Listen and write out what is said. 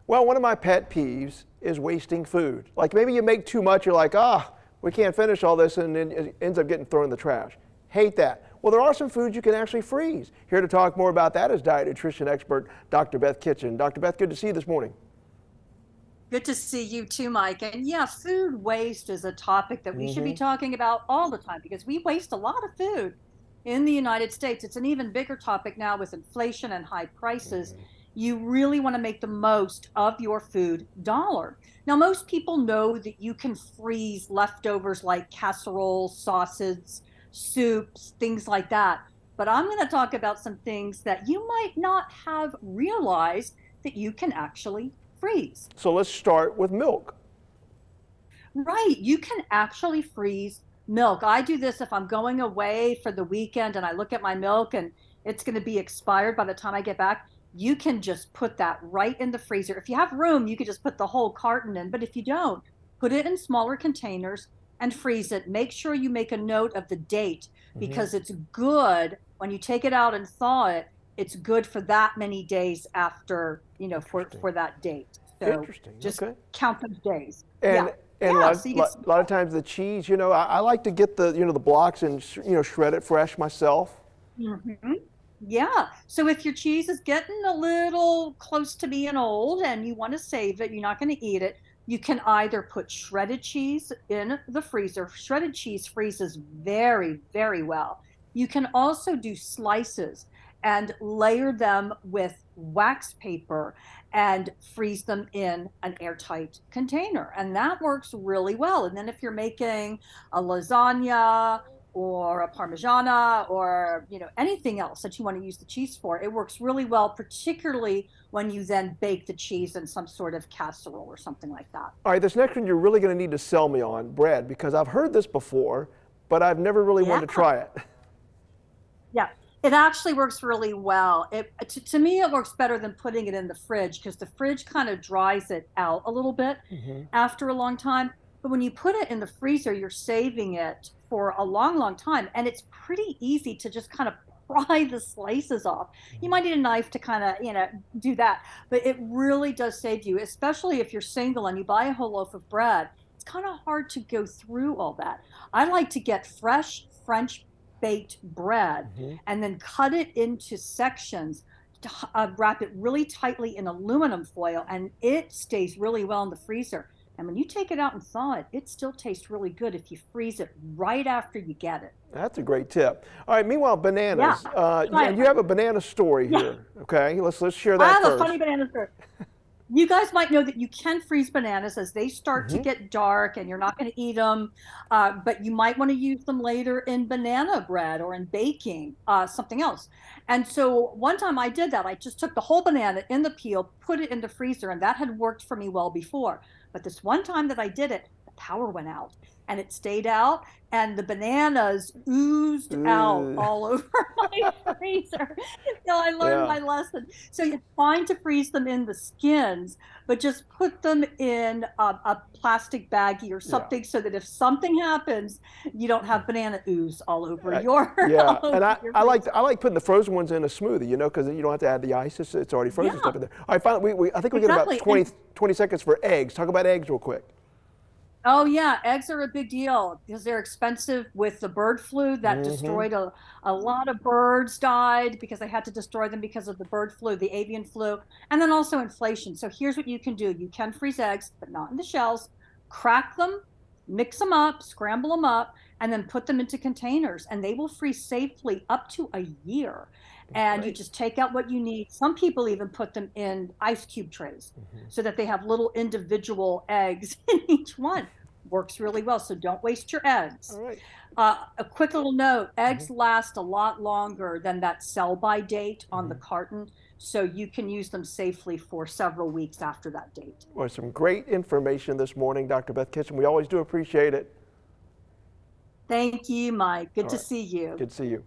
Well, one of my pet peeves is wasting food. Like maybe you make too much, you're like, we can't finish all this, and then it ends up getting thrown in the trash. Hate that. Well, there are some foods you can actually freeze. Here to talk more about that is diet nutrition expert Dr. Beth Kitchen. Dr. Beth, good to see you this morning. Good to see you too, Mike. And yeah, food waste is a topic that we should be talking about all the time because we waste a lot of food in the United States. It's an even bigger topic now with inflation and high prices. You really want to make the most of your food dollar. Now, most people know that you can freeze leftovers like casseroles, sauces, soups, things like that. But I'm going to talk about some things that you might not have realized that you can actually freeze. So let's start with milk. Right. You can actually freeze milk. I do this if I'm going away for the weekend and I look at my milk and it's going to be expired by the time I get back. You can just put that right in the freezer. If you have room, you could just put the whole carton in. But if you don't, put it in smaller containers and freeze it. Make sure you make a note of the date because it's good when you take it out and thaw it. It's good for that many days after, for that date. So Interesting. just Okay. count those days. And Yeah. and Yeah. a lot of times the cheese, I like to get the blocks and shred it fresh myself. Mhm. Yeah. So if your cheese is getting a little close to being old and you want to save it, you're not going to eat it, you can either put shredded cheese in the freezer. Shredded cheese freezes very, very well. You can also do slices and layer them with wax paper and freeze them in an airtight container. And that works really well. And then if you're making a lasagna or a parmigiana or anything else that you want to use the cheese for, it works really well, particularly when you then bake the cheese in some sort of casserole or something like that. All right, this next one you're really going to need to sell me on, bread, because I've heard this before, but I've never really Yeah. wanted to try it. Yeah, it actually works really well. To me, it works better than putting it in the fridge because the fridge kind of dries it out a little bit after a long time. But when you put it in the freezer, you're saving it for a long, long time. And it's pretty easy to just kind of pry the slices off. You might need a knife to kind of, do that. But it really does save you, especially if you're single and you buy a whole loaf of bread. It's kind of hard to go through all that. I like to get fresh French baked bread and then cut it into sections, wrap it really tightly in aluminum foil, and it stays really well in the freezer. And when you take it out and thaw it, it still tastes really good if you freeze it right after you get it. That's a great tip. All right, meanwhile, Yeah. bananas. And you have a banana story Yeah. here. Okay, let's share I that have a first. funny banana story. You guys might know that you can freeze bananas as they start to get dark and you're not going to eat them, but you might want to use them later in banana bread or in baking, something else. And so one time I did that. I just took the whole banana in the peel, put it in the freezer, and that had worked for me well before. But this one time that I did it, the power went out and it stayed out and the bananas oozed out all over my freezer. So I learned my lesson. So it's fine to freeze them in the skins, but just put them in a plastic baggie or something so that if something happens, you don't have banana ooze all over your Yeah, all and over your I freezer. like putting the frozen ones in a smoothie, because you don't have to add the ice. It's already frozen Yeah, stuff in there. All right, finally, I think we get about exactly. 20 seconds for eggs. Talk about eggs real quick. Oh yeah, eggs are a big deal because they're expensive with the bird flu that destroyed a lot of birds died because they had to destroy them because of the bird flu, the avian flu, and then also inflation. So here's what you can do. You can freeze eggs, but not in the shells. Crack them, mix them up, scramble them up, and then put them into containers and they will freeze safely up to a year. And you Great. just take out what you need. Some people even put them in ice cube trays so that they have little individual eggs in each one. Works really well. So don't waste your eggs. All right. A quick little note, eggs last a lot longer than that sell-by date on the carton. So you can use them safely for several weeks after that date. Well, some great information this morning, Dr. Beth Kitchen. We always do appreciate it. Thank you, Mike. Good All to right. see you. Good to see you.